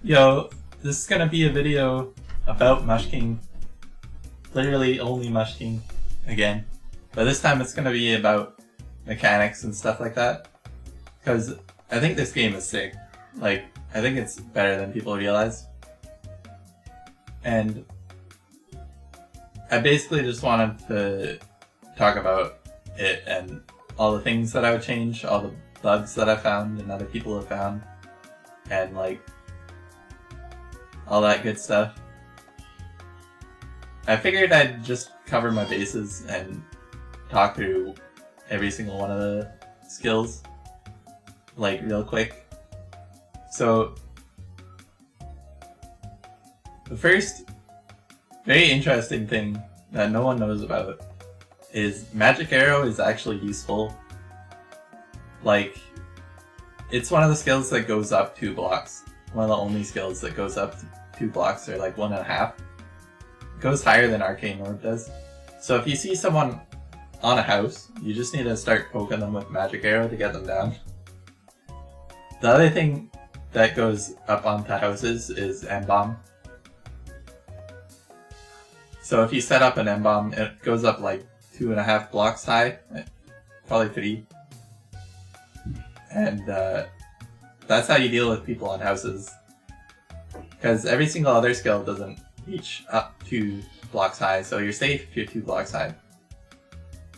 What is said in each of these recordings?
Yo, this is gonna be a video about Mushking. Literally only Mushking again. But this time it's gonna be about mechanics and stuff like that. Because I think this game is sick. Like, I think it's better than people realize. And I basically just wanted to talk about it and all the things that I would change, all the bugs that I found and other people have found, and like all that good stuff. I figured I'd just cover my bases and talk through every single one of the skills, like real quick. So, the first very interesting thing that no one knows about is Magic Arrow is actually useful. Like, it's one of the skills that goes up 2 blocks. One of the only skills that goes up 2 blocks, or like 1.5. It goes higher than Arcane Orb does. So if you see someone on a house, you just need to start poking them with Magic Arrow to get them down. The other thing that goes up onto houses is M-Bomb. So if you set up an M-Bomb, it goes up like 2.5 blocks high, probably 3. And that's how you deal with people on houses. Because every single other skill doesn't reach up 2 blocks high, so you're safe if you're 2 blocks high.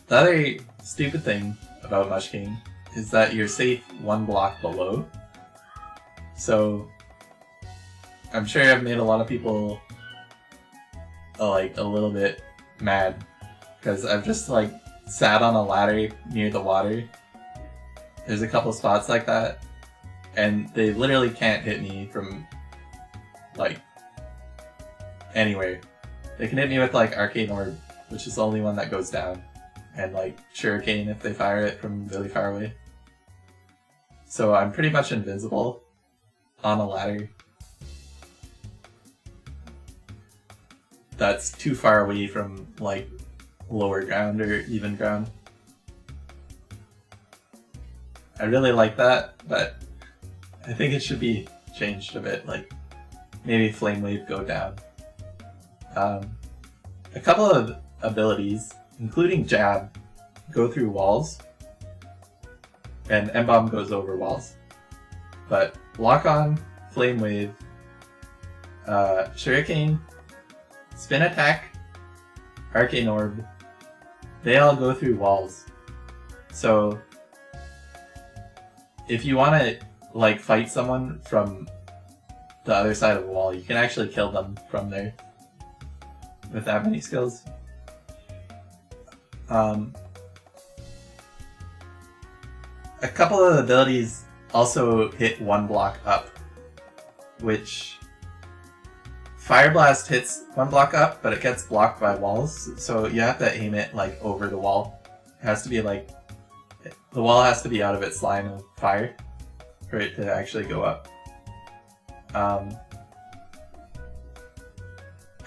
The other stupid thing about Mushking is that you're safe 1 block below. So I'm sure I've made a lot of people like a little bit mad because I've just like sat on a ladder near the water. There's a couple spots like that, and they literally can't hit me from like anywhere. They can hit me with like Arcane Orb, which is the only one that goes down, and like Shuriken if they fire it from really far away. So I'm pretty much invincible on a ladder that's too far away from like lower ground or even ground. I really like that, but I think it should be changed a bit, like maybe Flame Wave go down. A couple of abilities, including Jab, go through walls, and M-Bomb goes over walls. But Lock On, Flame Wave, Shuriken, Spin Attack, Arcane Orb, they all go through walls. So if you want to like fight someone from the other side of the wall, you can actually kill them from there with that many skills. A couple of abilities also hit 1 block up, which Fire Blast hits 1 block up, but it gets blocked by walls, so you have to aim it like over the wall. It has to be like, the wall has to be out of its line of fire for it to actually go up. I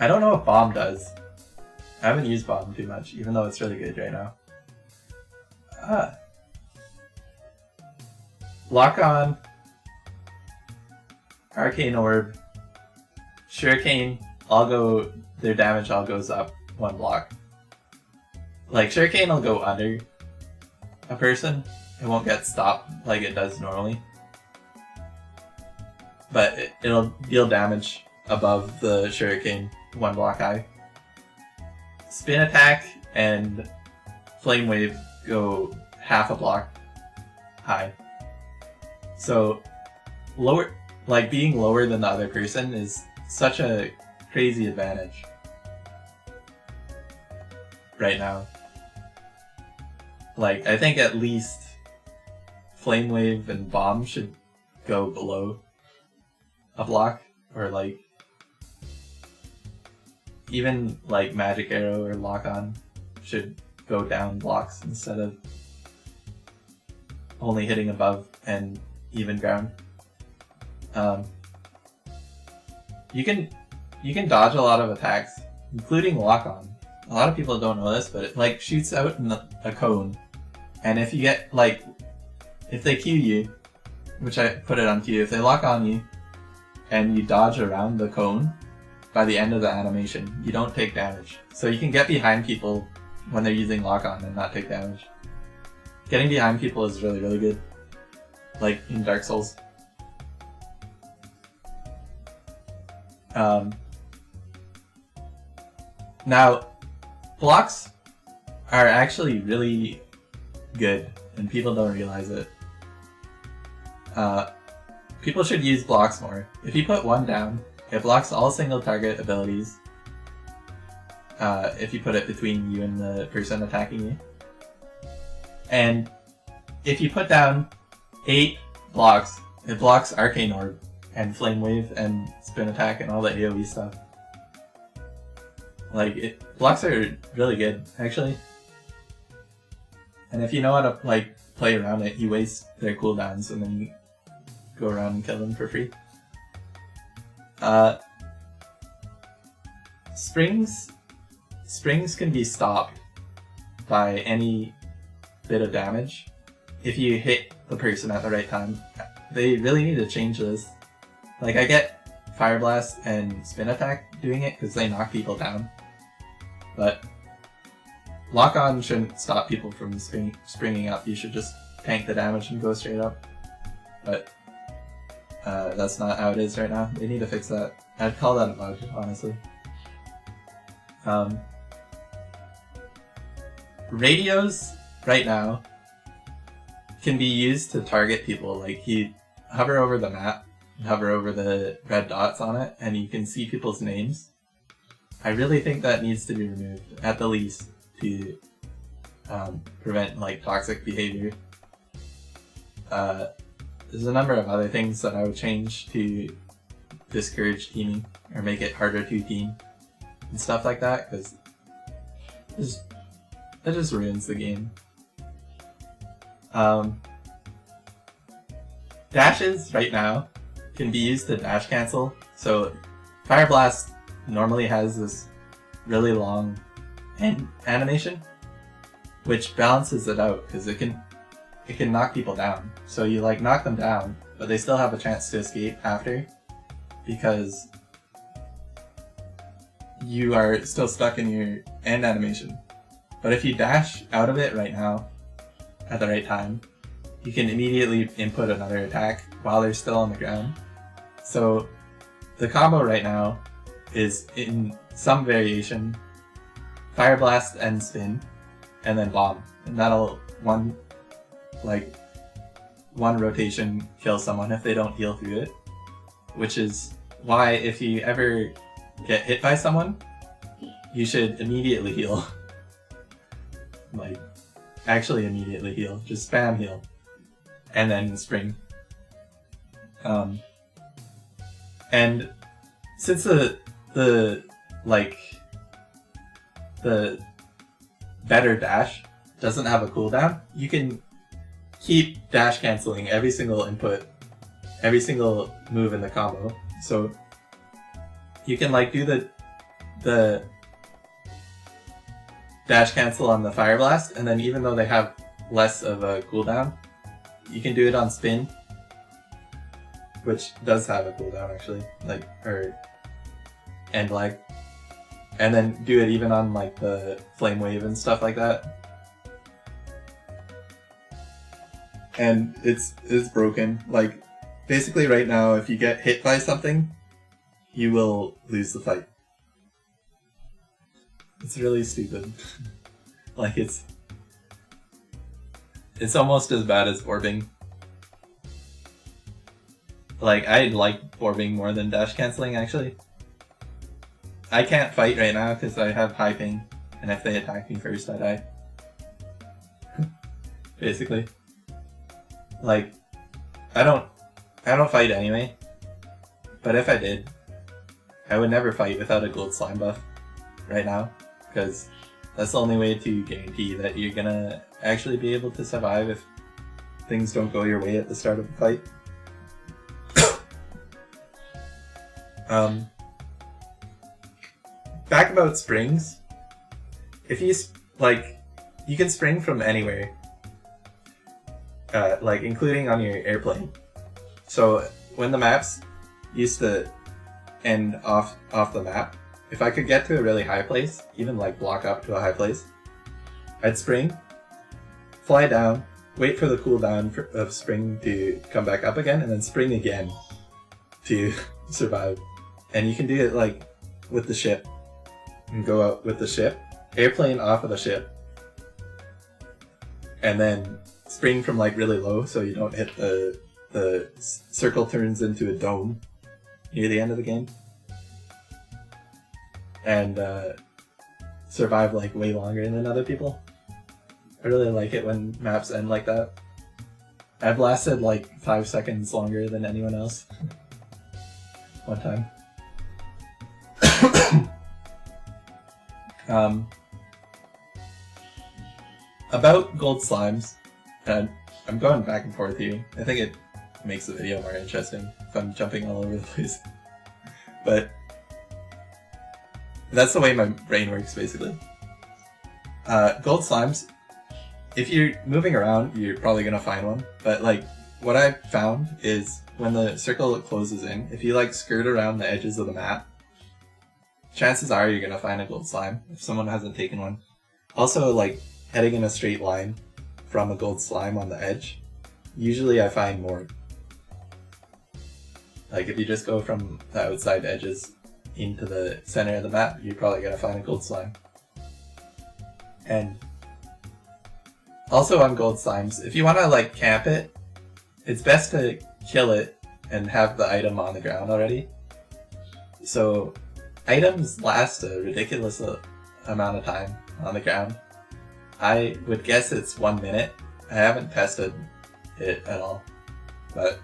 don't know what Bomb does. I haven't used Bomb too much, even though it's really good right now. Lock On, Arcane Orb, Shuriken, their damage all goes up 1 block. Like, Shuriken will go under a person, it won't get stopped like it does normally. But it'll deal damage above the Shuriken 1 block high. Spin Attack and Flame Wave go half a block high. So being lower than the other person is such a crazy advantage right now. Like, I think at least Flame Wave and Bomb should go below a block, or like even like Magic Arrow or Lock On should go down blocks instead of only hitting above and even ground. You can dodge a lot of attacks, including Lock On. A lot of people don't know this, but it like shoots out in a cone, and if you get like, if they Q you, which I put it on Q, if they lock on you, and you dodge around the cone, by the end of the animation, you don't take damage. So you can get behind people when they're using lock-on and not take damage. Getting behind people is really, really good. Like in Dark Souls. Now, blocks are actually really good, and people don't realize it. People should use blocks more. If you put one down, it blocks all single target abilities. If you put it between you and the person attacking you. And if you put down 8 blocks, it blocks Arcane Orb and Flame Wave and Spin Attack and all the AoE stuff. Like, blocks are really good, actually. And if you know how to like play around it, you waste their cooldowns and then you go around and kill them for free. Springs can be stopped by any bit of damage if you hit the person at the right time. They really need to change this. Like, I get Fire Blast and Spin Attack doing it because they knock people down, but lock-on shouldn't stop people from springing up. You should just tank the damage and go straight up. But that's not how it is right now. They need to fix that. I'd call that a bug, honestly. Radios, right now, can be used to target people. Like, you hover over the map, hover over the red dots on it, and you can see people's names. I really think that needs to be removed, at the least, to prevent like toxic behavior. There's a number of other things that I would change to discourage teaming or make it harder to team and stuff like that, because it just ruins the game. Dashes right now can be used to dash cancel. So Fire Blast normally has this really long end animation, which balances it out because it can knock people down. So you like knock them down, but they still have a chance to escape after because you are still stuck in your end animation. But if you dash out of it right now, at the right time, you can immediately input another attack while they're still on the ground. So the combo right now is, in some variation, Fire Blast and Spin, and then Bomb. And that'll one rotation kill someone if they don't heal through it. Which is why if you ever get hit by someone, you should immediately heal. Like, actually immediately heal. Just spam heal. And then spring. And since the better dash doesn't have a cooldown, you can keep dash canceling every single input, every single move in the combo. So you can like do the dash cancel on the Fire Blast, and then even though they have less of a cooldown, you can do it on Spin, which does have a cooldown actually, or end lag, and then do it even on like the Flame Wave and stuff like that. And it's broken. Like, basically right now, if you get hit by something, you will lose the fight. It's really stupid. Like, it's almost as bad as orbing. Like, I like orbing more than dash canceling, actually. I can't fight right now because I have high ping, and if they attack me first, I die. Basically. Like, I don't fight anyway, but if I did, I would never fight without a gold slime buff right now, because that's the only way to guarantee that you're gonna actually be able to survive if things don't go your way at the start of the fight. Back about springs, if you you can spring from anywhere, including on your airplane. So when the maps used to end off the map. If I could get to a really high place, even like block up to a high place, I'd spring, fly down, wait for the cooldown of spring to come back up again, and then spring again to survive. And you can do it like with the ship, and go out with the ship, airplane off of the ship, and then spring from like really low so you don't hit the circle turns into a dome near the end of the game. And survive like way longer than other people. I really like it when maps end like that. I've lasted like 5 seconds longer than anyone else. One time. About gold slimes, and I'm going back and forth here. I think it makes the video more interesting if I'm jumping all over the place. But that's the way my brain works, basically. Gold slimes, if you're moving around, you're probably gonna find one. But like, what I've found is when the circle closes in, if you like skirt around the edges of the map, chances are you're gonna find a gold slime if someone hasn't taken one. Also, like heading in a straight line from a gold slime on the edge, usually I find more. Like if you just go from the outside edges into the center of the map, you're probably gonna find a gold slime. And also on gold slimes, if you wanna like camp it, it's best to kill it and have the item on the ground already. So items last a ridiculous amount of time on the ground. I would guess it's 1 minute. I haven't tested it at all, but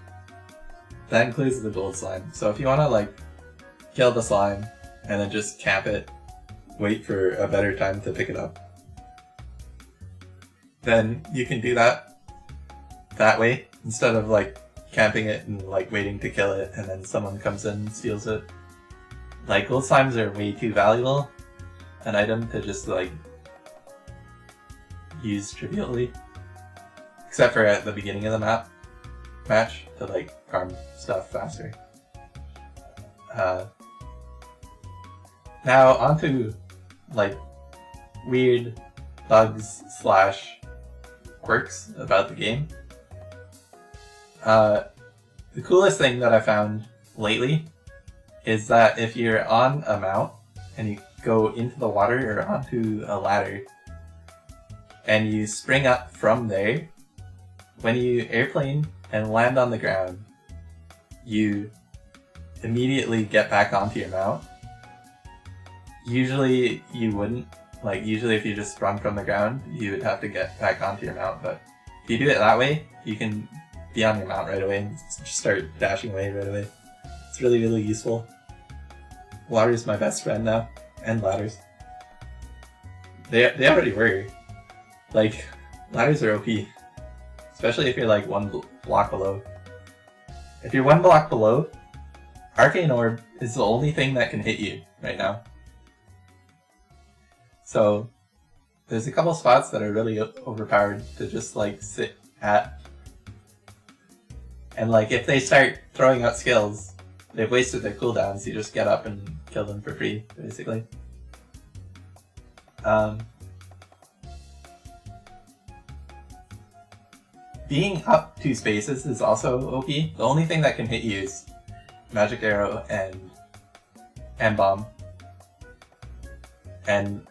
that includes the gold slime. So if you want to like kill the slime and then just camp it, wait for a better time to pick it up, then you can do that way instead of like camping it and like waiting to kill it and then someone comes in and steals it. Like gold slimes are way too valuable an item to just like use trivially, except for at the beginning of the match to like farm stuff faster. Now onto like weird bugs / quirks about the game. The coolest thing that I found lately is that if you're on a mount and you go into the water or onto a ladder and you spring up from there, when you airplane and land on the ground, you immediately get back onto your mount. Usually you wouldn't. Like usually if you just sprung from the ground, you would have to get back onto your mount, but if you do it that way, you can be on your mount right away and just start dashing away right away. It's really, really useful. Water's my best friend now, and ladders. They already were. Like, ladders are OP. Especially if you're like one block below. If you're one block below, Arcane Orb is the only thing that can hit you right now. So, there's a couple spots that are really overpowered to just like sit at. And like, if they start throwing out skills, they've wasted their cooldowns, you just get up and kill them for free, basically. Being up 2 spaces is also OP. The only thing that can hit you is Magic Arrow and Bomb. And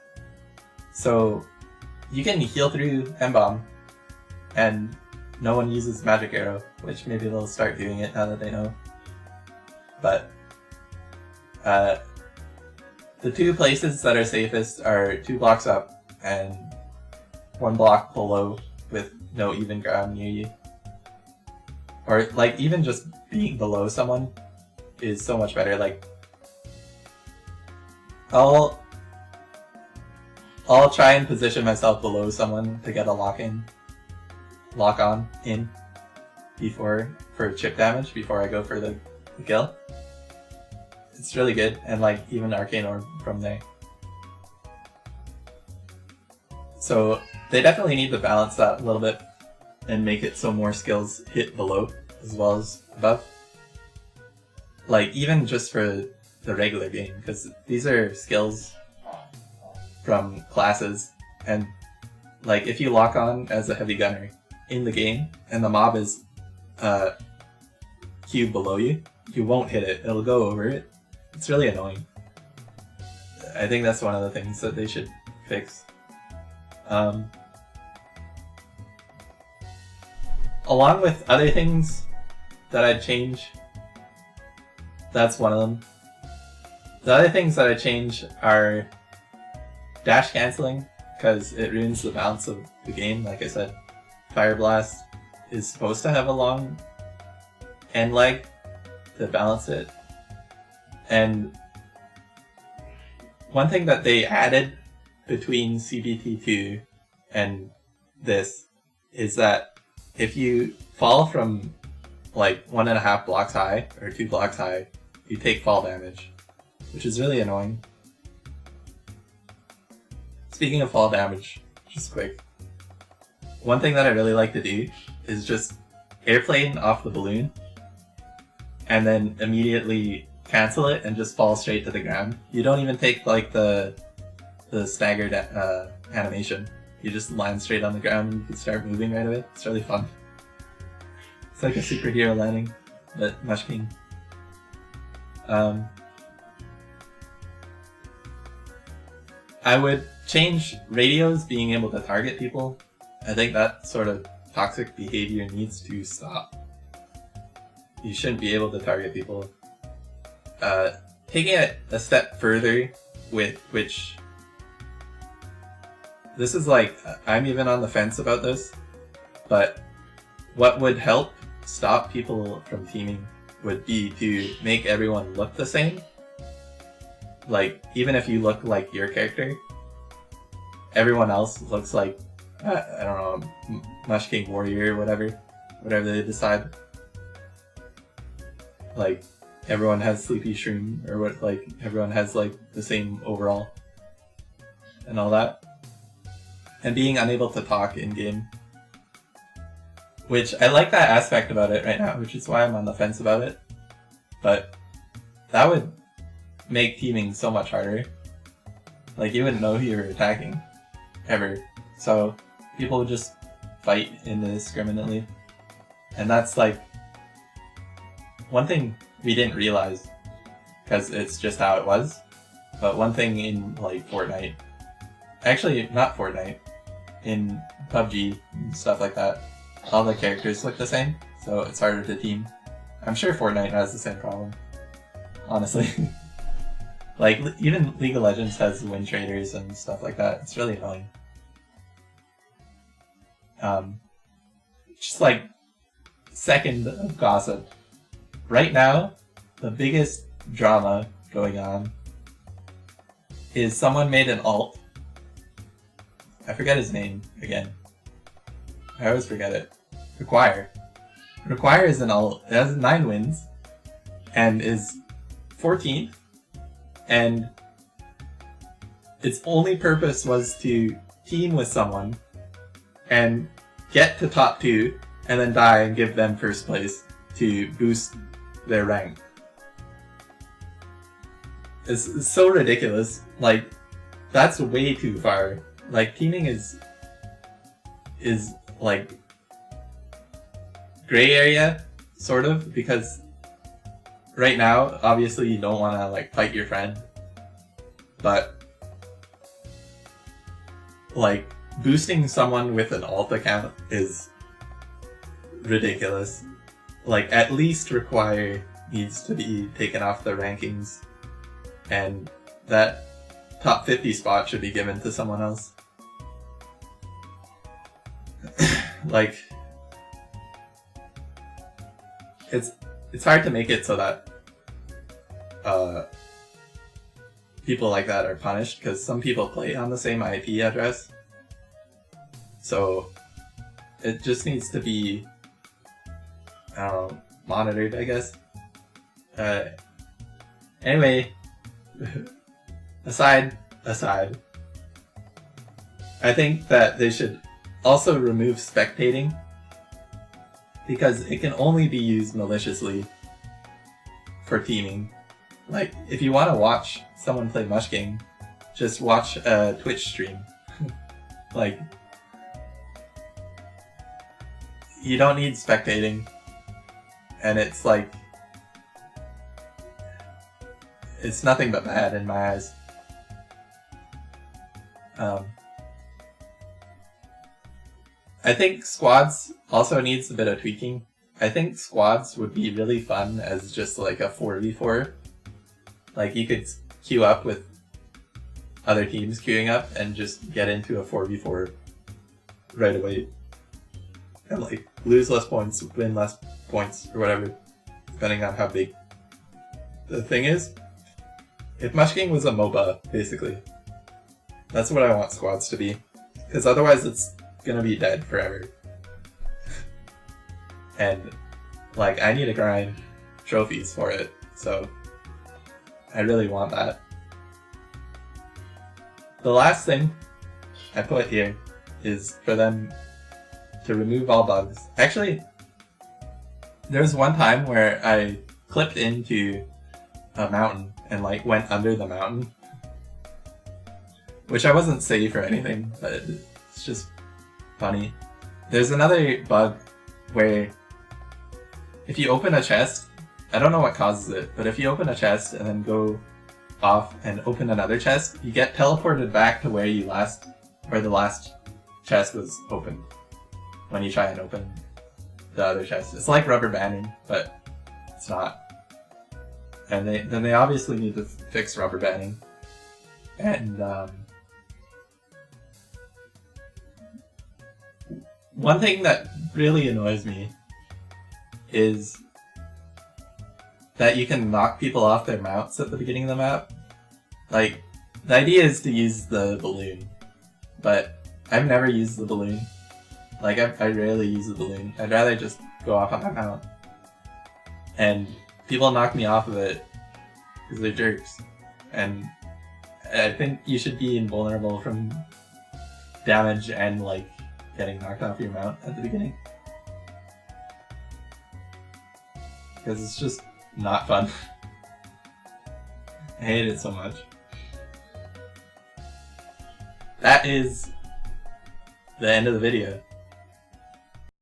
so you can heal through M-Bomb and no one uses Magic Arrow, which maybe they'll start doing it now that they know. But the 2 places that are safest are 2 blocks up and 1 block below with no even ground near you. Or like even just being below someone is so much better. Like I'll try and position myself below someone to get a lock on in before for chip damage before I go for the kill. It's really good, and like even Arcane Orb from there. So they definitely need to balance that a little bit and make it so more skills hit below as well as above. like even just for the regular game, because these are skills from classes, and like if you lock on as a heavy gunner in the game and the mob is cube below you, you won't hit it. It'll go over it. It's really annoying. I think that's one of the things that they should fix. Along with other things that I'd change, that's one of them. The other things that I change are dash canceling, because it ruins the balance of the game. Like I said, Fire Blast is supposed to have a long end leg to balance it. And one thing that they added between CBT2 and this is that if you fall from like 1.5 blocks high or 2 blocks high, you take fall damage, which is really annoying. Speaking of fall damage, just quick, one thing that I really like to do is just airplane off the balloon and then immediately cancel it and just fall straight to the ground. You don't even take like the staggered animation. You just land straight on the ground and you can start moving right away. It's really fun. It's like a superhero landing, but Mushking. I would change radios being able to target people. I think that sort of toxic behavior needs to stop. You shouldn't be able to target people. Taking it a step further, with which this is like, I'm even on the fence about this, but what would help stop people from teaming would be to make everyone look the same. Like, even if you look like your character, everyone else looks like, I don't know, Mushking Warrior, whatever they decide. Like, everyone has Sleepy Shroom, or what, like, everyone has, like, the same overall, and all that. And being unable to talk in-game. Which, I like that aspect about it right now, which is why I'm on the fence about it. But that would make teaming so much harder. Like, you wouldn't know who you were attacking, ever. So, people would just fight indiscriminately. And that's, like, one thing we didn't realize, because it's just how it was, but one thing in, like, Fortnite, actually, not Fortnite, in PUBG and stuff like that, all the characters look the same, so it's harder to team. I'm sure Fortnite has the same problem, honestly. Like, even League of Legends has win traders and stuff like that. It's really annoying. Just like, second of gossip. Right now, the biggest drama going on is someone made an alt. I forget his name again. I always forget it. Require. Require is an alt. It has 9 wins and is 14th, and its only purpose was to team with someone and get to top 2 and then die and give them first place to boost their rank. It's so ridiculous. Like, that's way too far. Like, teaming is like gray area, sort of, because right now, obviously you don't want to like fight your friend, but like boosting someone with an alt account is ridiculous. Like, at least Require needs to be taken off the rankings, and that top 50 spot should be given to someone else. Like, it's hard to make it so that people like that are punished, because some people play on the same IP address. So it just needs to be, I don't know, monitored, I guess. Anyway, aside, I think that they should also remove spectating, because it can only be used maliciously for teaming. Like, if you want to watch someone play Mushking, just watch a Twitch stream. Like, you don't need spectating. And it's like, it's nothing but bad in my eyes. I think squads also needs a bit of tweaking. I think squads would be really fun as just like a 4v4. Like, you could queue up with other teams queuing up and just get into a 4v4 right away. And like, lose less points, win less points, or whatever, depending on how big the thing is. If Mushking was a MOBA, basically. That's what I want squads to be. Because otherwise it's gonna be dead forever. And, like, I need to grind trophies for it, so I really want that. The last thing I put here is for them to remove all bugs. Actually, there was one time where I clipped into a mountain and like went under the mountain, which I wasn't safe or anything, but it's just funny. There's another bug where if you open a chest, I don't know what causes it, but if you open a chest and then go off and open another chest, you get teleported back to where the last chest was opened when you try and open the other chest. It's like rubber banding, but it's not. And they obviously need to fix rubber banding. And one thing that really annoys me is that you can knock people off their mounts at the beginning of the map. Like, the idea is to use the balloon, but I've never used the balloon. Like, I rarely use the balloon. I'd rather just go off on my mount. And people knock me off of it because they're jerks. And I think you should be invulnerable from damage and, like, getting knocked off your mount at the beginning. Because it's just not fun. I hate it so much. That is the end of the video.